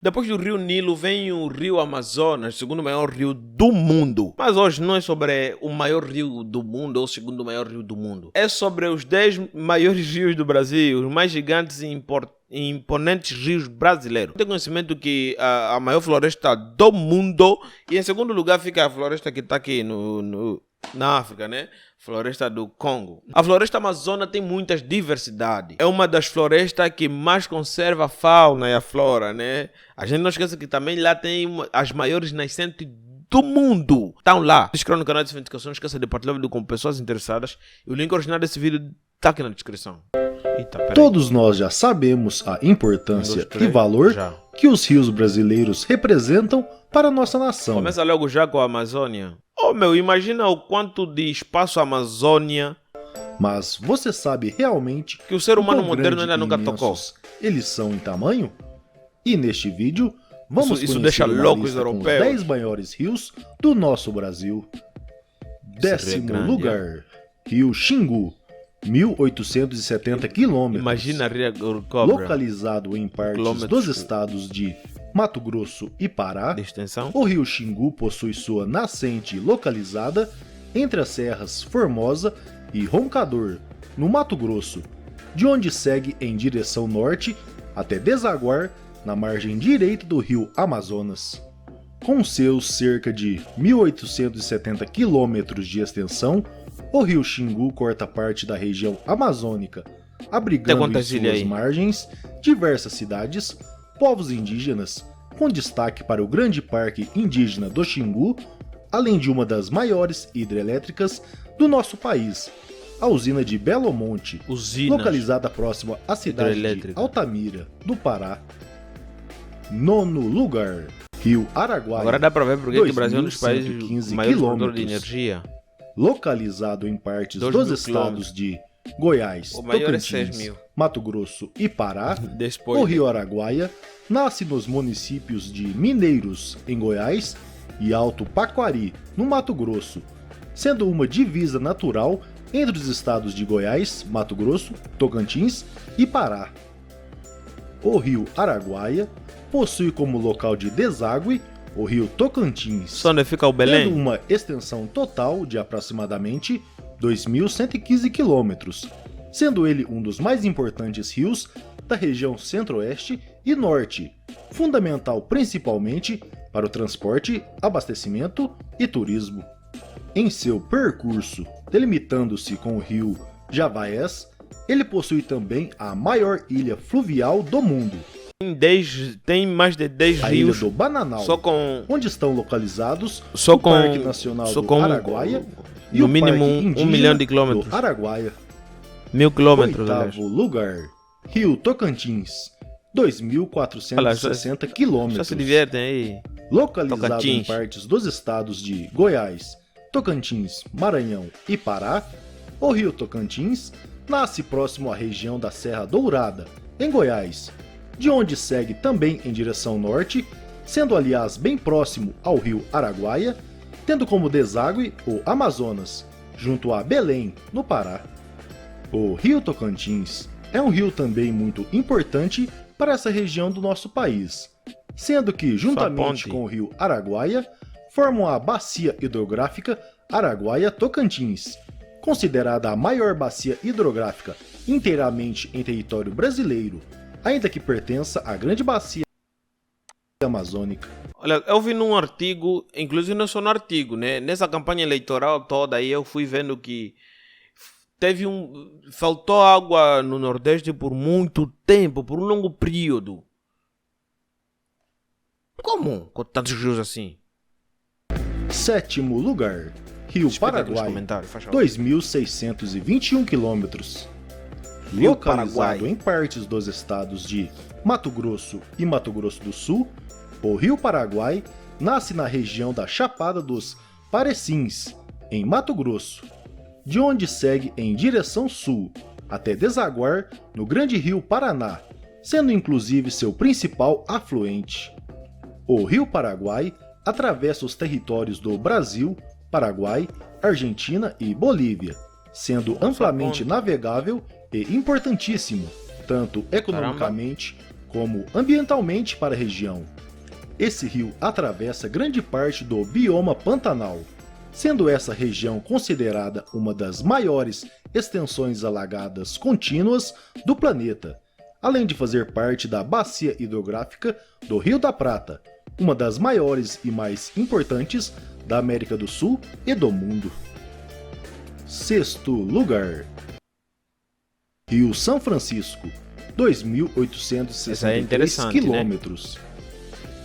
Depois do rio Nilo vem o rio Amazonas, o segundo maior rio do mundo. Mas hoje não é sobre o maior rio do mundo ou o segundo maior rio do mundo. É sobre os 10 maiores rios do Brasil, os mais gigantes e imponentes rios brasileiros. Tem conhecimento que a maior floresta do mundo, e em segundo lugar fica a floresta que está aqui na África, né? Floresta do Congo. A floresta amazônica tem muitas diversidades. É uma das florestas que mais conserva a fauna e a flora, né? A gente não esquece que também lá tem as maiores nascentes do mundo. Estão lá. Se inscreva no canal de Cientificação, não esqueça de partilhar o vídeo com pessoas interessadas. E o link original desse vídeo está aqui na descrição. Eita, todos nós já sabemos a importância e valor que os rios brasileiros representam para a nossa nação. Começa logo já com a Amazônia. Oh meu, imagina o quanto de espaço a Amazônia. Mas você sabe realmente que o ser humano moderno ainda nunca tocou? Eles são em tamanho? E neste vídeo vamos isso deixa louco os europeus. Os 10 maiores rios do nosso Brasil. 10º lugar, Rio Xingu, 1.870 quilômetros. Imagina a Ria Cobra. Localizado em partes dos estados de Mato Grosso e Pará, o rio Xingu possui sua nascente localizada entre as serras Formosa e Roncador, no Mato Grosso, de onde segue em direção norte até desaguar na margem direita do rio Amazonas. Com seus cerca de 1.870 quilômetros de extensão, o rio Xingu corta parte da região amazônica, abrigando em suas margens diversas cidades, povos indígenas, com destaque para o Grande Parque Indígena do Xingu, além de uma das maiores hidrelétricas do nosso país, a usina de Belo Monte, localizada próxima à cidade de Altamira, do Pará. 9º lugar, Rio Araguaia. Agora dá para ver porque o Brasil é um dos países maiores produtores de energia. Localizado em partes dos estados de Goiás, Tocantins, Mato Grosso e Pará, o Rio Araguaia nasce nos municípios de Mineiros, em Goiás, e Alto Paquari, no Mato Grosso, sendo uma divisa natural entre os estados de Goiás, Mato Grosso, Tocantins e Pará. O Rio Araguaia possui como local de deságue o Rio Tocantins, onde fica o Belém, tendo uma extensão total de aproximadamente 2.115 quilômetros, sendo ele um dos mais importantes rios da região centro-oeste e norte, fundamental principalmente para o transporte, abastecimento e turismo. Em seu percurso, delimitando-se com o rio Javaés, ele possui também a maior ilha fluvial do mundo. Tem mais de 10 rios. A ilha do Bananal, onde estão localizados o Parque Nacional do Araguaia e no o mínimo Parque 1 milhão de quilômetros. do Araguaia. 1.000 quilômetros. 8º lugar, Rio Tocantins, 2.460 quilômetros. Já se divertem aí. Localizado em partes dos estados de Goiás, Tocantins, Maranhão e Pará, o Rio Tocantins nasce próximo à região da Serra Dourada, em Goiás, de onde segue também em direção norte, sendo aliás bem próximo ao Rio Araguaia, tendo como deságue o Amazonas, junto a Belém, no Pará. O Rio Tocantins é um rio também muito importante para essa região do nosso país, sendo que, juntamente com o Rio Araguaia, formam a Bacia Hidrográfica Araguaia-Tocantins, considerada a maior bacia hidrográfica inteiramente em território brasileiro, ainda que pertença à grande bacia amazônica. Olha, eu vi num artigo, inclusive não só no artigo, né? Nessa campanha eleitoral toda aí eu fui vendo que faltou água no Nordeste por muito tempo, por um longo período. Como? Com tantos rios assim? 7º lugar, Rio Paraguai, 2.621 quilômetros. Localizado em partes dos estados de Mato Grosso e Mato Grosso do Sul, o Rio Paraguai nasce na região da Chapada dos Parecins, em Mato Grosso, de onde segue em direção sul, até desaguar no Grande Rio Paraná, sendo inclusive seu principal afluente. O Rio Paraguai atravessa os territórios do Brasil, Paraguai, Argentina e Bolívia, sendo amplamente navegável e importantíssimo, tanto economicamente como ambientalmente para a região. Esse rio atravessa grande parte do bioma Pantanal, sendo essa região considerada uma das maiores extensões alagadas contínuas do planeta, além de fazer parte da bacia hidrográfica do Rio da Prata, uma das maiores e mais importantes da América do Sul e do mundo. Sexto lugar. Rio São Francisco, 2.863 quilômetros. Né?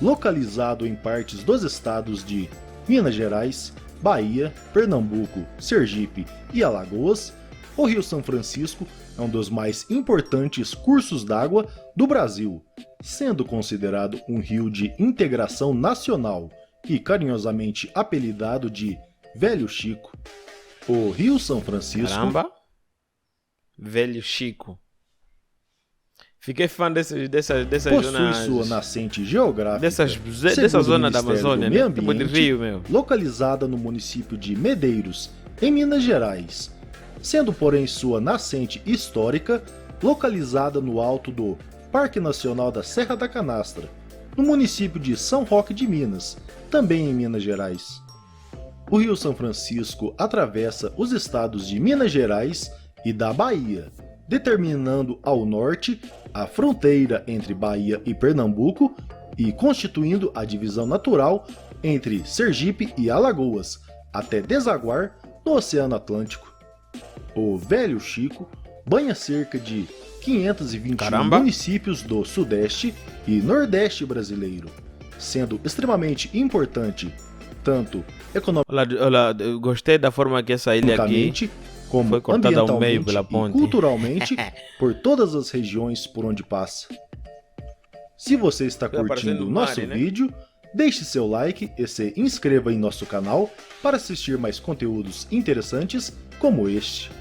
Localizado em partes dos estados de Minas Gerais, Bahia, Pernambuco, Sergipe e Alagoas, o Rio São Francisco é um dos mais importantes cursos d'água do Brasil, sendo considerado um rio de integração nacional e carinhosamente apelidado de Velho Chico. O Rio São Francisco... Caramba! Velho Chico. Fiquei fã dessas possui zonas... sua nascente geográfica dessa zona da Amazônia, né? Tipo de rio, meu. Localizada no município de Medeiros, em Minas Gerais, sendo porém sua nascente histórica localizada no alto do Parque Nacional da Serra da Canastra, no município de São Roque de Minas, também em Minas Gerais. O Rio São Francisco atravessa os estados de Minas Gerais e da Bahia, determinando ao norte a fronteira entre Bahia e Pernambuco e constituindo a divisão natural entre Sergipe e Alagoas, até desaguar no Oceano Atlântico. O Velho Chico banha cerca de 521 municípios do Sudeste e Nordeste brasileiro, sendo extremamente importante, tanto economicamente, eu gostei da forma que essa ilha aqui como foi cortada ao meio pela ponte. E culturalmente por todas as regiões por onde passa. Se você está curtindo o nosso vídeo, deixe seu like e se inscreva em nosso canal para assistir mais conteúdos interessantes como este.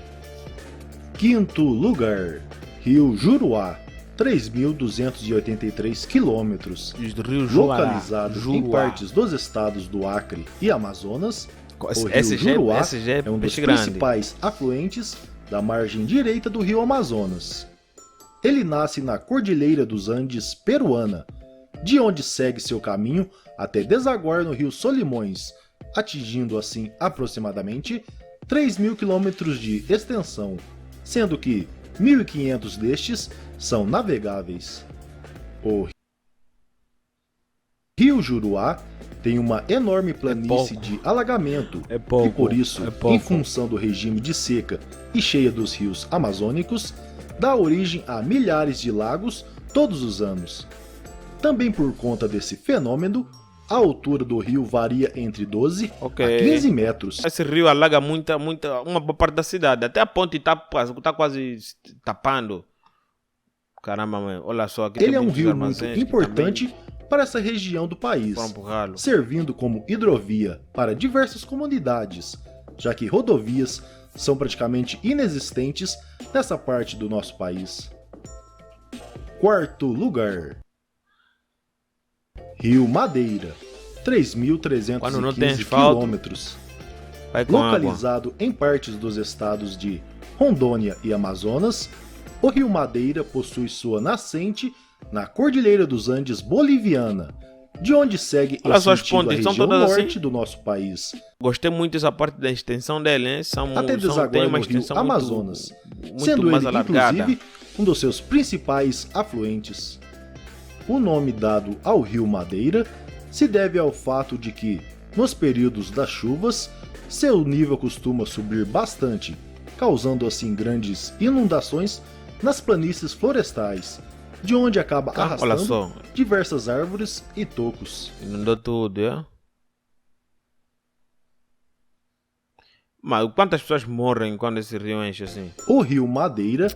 Quinto lugar, Rio Juruá, 3.283 quilômetros. Localizado em partes dos estados do Acre e Amazonas, o Rio Juruá é um dos principais afluentes da margem direita do Rio Amazonas. Ele nasce na Cordilheira dos Andes peruana, de onde segue seu caminho até desaguar no Rio Solimões, atingindo assim aproximadamente 3.000 quilômetros de extensão, sendo que 1.500 destes são navegáveis. O Rio Juruá tem uma enorme planície de alagamento e por isso, em função do regime de seca e cheia dos rios amazônicos, dá origem a milhares de lagos todos os anos. Também por conta desse fenômeno, a altura do rio varia entre 12 a 15 metros. Esse rio alaga uma boa parte da cidade. Até a ponte está quase tapando. Caramba, mãe. Olha só. Aqui ele é um rio muito importante para essa região do país, servindo como hidrovia para diversas comunidades, já que rodovias são praticamente inexistentes nessa parte do nosso país. Quarto lugar, Rio Madeira, 3.315 quilômetros. Localizado em partes dos estados de Rondônia e Amazonas, o Rio Madeira possui sua nascente na Cordilheira dos Andes boliviana, de onde segue em sentido a região norte do nosso país. Gostei muito dessa parte da extensão dela, hein? Até desaguar no Rio Amazonas, sendo ele inclusive um dos seus principais afluentes. O nome dado ao Rio Madeira se deve ao fato de que, nos períodos das chuvas, seu nível costuma subir bastante, causando assim grandes inundações nas planícies florestais, de onde acaba arrastando diversas árvores e tocos. Inundou tudo, é? Mas quantas pessoas morrem quando esse rio enche assim? O Rio Madeira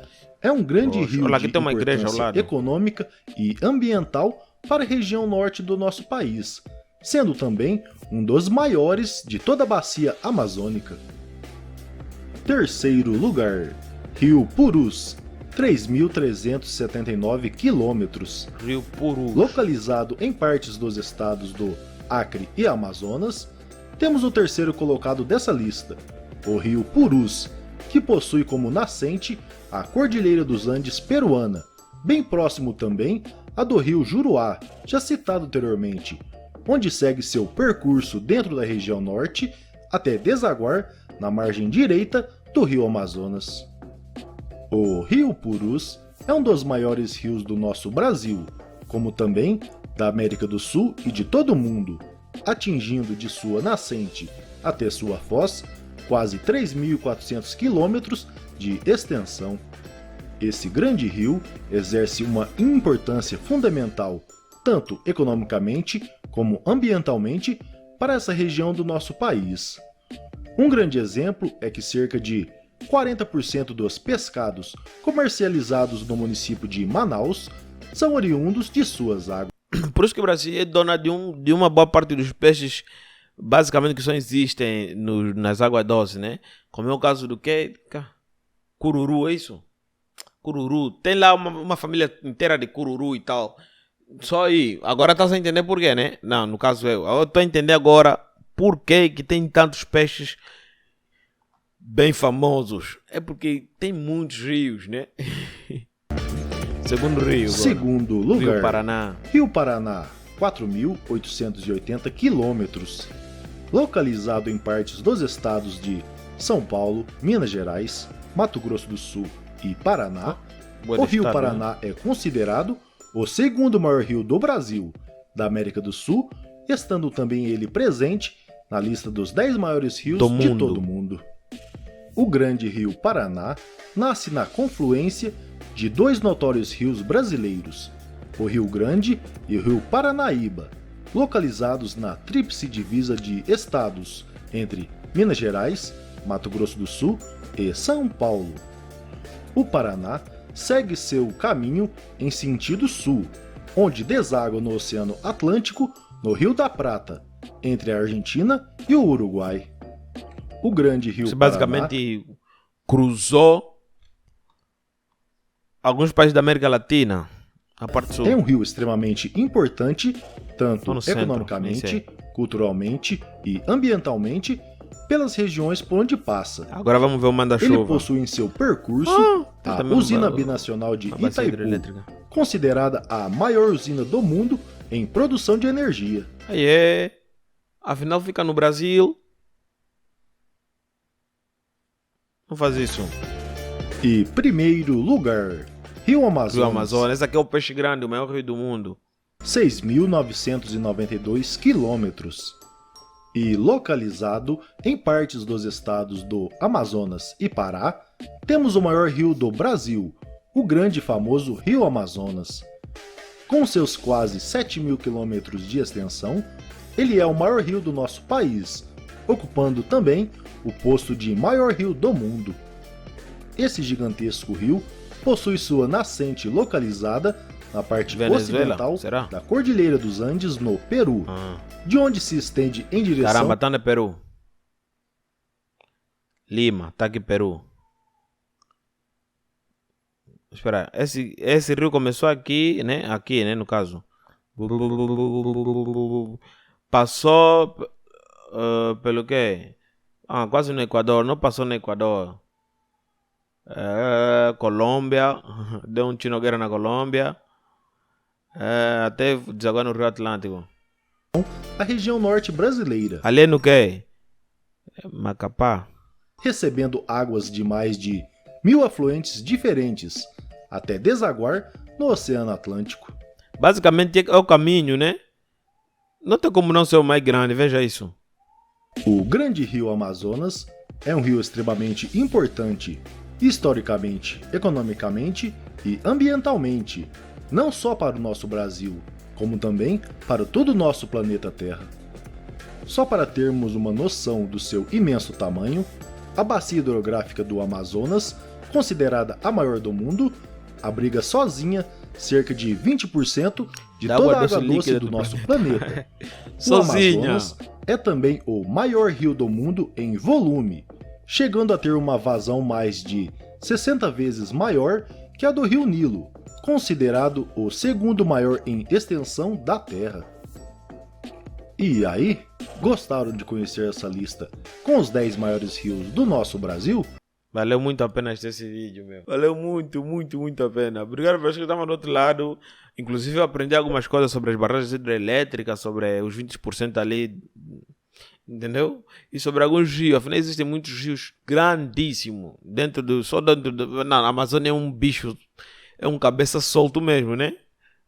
é um grande rio de importância econômica e ambiental para a região norte do nosso país, sendo também um dos maiores de toda a bacia amazônica. Terceiro lugar, Rio Purus, 3.379 quilômetros. Rio Purus. Localizado em partes dos estados do Acre e Amazonas, temos o terceiro colocado dessa lista, o Rio Purus, que possui como nascente a Cordilheira dos Andes peruana, bem próximo também a do rio Juruá, já citado anteriormente, onde segue seu percurso dentro da região norte até desaguar na margem direita do rio Amazonas. O rio Purus é um dos maiores rios do nosso Brasil, como também da América do Sul e de todo o mundo, atingindo de sua nascente até sua foz quase 3.400 quilômetros de extensão. Esse grande rio exerce uma importância fundamental, tanto economicamente como ambientalmente, para essa região do nosso país. Um grande exemplo é que cerca de 40% dos pescados comercializados no município de Manaus são oriundos de suas águas. Por isso que o Brasil é dona de uma boa parte dos peixes, basicamente, que só existem nas águas doces, né? Como é o caso do que? Cururu, é isso? Cururu. Tem lá uma família inteira de cururu e tal. Só aí. Agora tá sem entender por quê, né? Não, no caso eu tô a entender agora por que tem tantos peixes bem famosos. É porque tem muitos rios, né? Segundo rio. Segundo lugar, Rio Paraná. Rio Paraná, 4.880 quilômetros. Localizado em partes dos estados de São Paulo, Minas Gerais, Mato Grosso do Sul e Paraná, o Rio Paraná é considerado o segundo maior rio do Brasil, da América do Sul, estando também ele presente na lista dos 10 maiores rios de todo o mundo. O grande rio Paraná nasce na confluência de dois notórios rios brasileiros, o Rio Grande e o Rio Paranaíba, localizados na tríplice divisa de estados entre Minas Gerais, Mato Grosso do Sul e São Paulo. O Paraná segue seu caminho em sentido sul, onde deságua no Oceano Atlântico, no Rio da Prata, entre a Argentina e o Uruguai. O grande rio Paraná basicamente cruzou alguns países da América Latina, a parte sul. É um rio extremamente importante, tanto economicamente, culturalmente e ambientalmente, pelas regiões por onde passa. Agora vamos ver o manda-chuva. Ele possui em seu percurso a usina binacional de Itaipu, considerada a maior usina do mundo em produção de energia. Aí é. Afinal fica no Brasil. Vamos fazer isso. E primeiro lugar, Rio Amazonas. Rio Amazonas, esse aqui é o peixe grande, o maior rio do mundo. 6.992 quilômetros. E localizado em partes dos estados do Amazonas e Pará, temos o maior rio do Brasil, o grande e famoso Rio Amazonas. Com seus quase 7.000 quilômetros de extensão, ele é o maior rio do nosso país, ocupando também o posto de maior rio do mundo. Esse gigantesco rio possui sua nascente localizada na parte ocidental da Cordilheira dos Andes, no Peru, de onde se estende em direção... Caramba, tá no Peru. Lima, tá aqui Peru. Espera, esse rio começou aqui, né? Aqui, né, no caso. Passou pelo quê? Quase no Equador, não passou no Equador. Colômbia, deu um tiro-guerra na Colômbia. Até desaguar no Rio Atlântico. A região norte brasileira. Ali no quê? Macapá. Recebendo águas de mais de 1.000 afluentes diferentes, até desaguar no Oceano Atlântico. Basicamente é o caminho, né? Não tem como não ser o mais grande, veja isso. O grande rio Amazonas é um rio extremamente importante, historicamente, economicamente e ambientalmente, não só para o nosso Brasil, como também para todo o nosso planeta Terra. Só para termos uma noção do seu imenso tamanho, a bacia hidrográfica do Amazonas, considerada a maior do mundo, abriga sozinha cerca de 20% de toda a água doce do nosso planeta. Sozinha. O Amazonas é também o maior rio do mundo em volume, chegando a ter uma vazão mais de 60 vezes maior que a do rio Nilo, considerado o segundo maior em extensão da Terra. E aí, gostaram de conhecer essa lista com os 10 maiores rios do nosso Brasil? Valeu muito a pena assistir esse vídeo, meu. Valeu muito, muito, muito a pena. Obrigado por que estavam do outro lado. Inclusive, eu aprendi algumas coisas sobre as barragens hidrelétricas, sobre os 20% ali, entendeu? E sobre alguns rios. Afinal, existem muitos rios grandíssimos. Na Amazônia é um bicho, é um cabeça solto mesmo, né?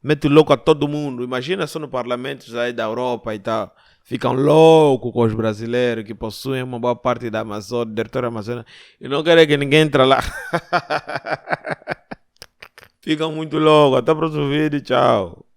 Mete louco a todo mundo. Imagina só no parlamento aí da Europa e tal. Ficam loucos com os brasileiros que possuem uma boa parte da Amazônia, do território Amazônia, e não querem que ninguém entre lá. Ficam muito loucos. Até o próximo vídeo. Tchau.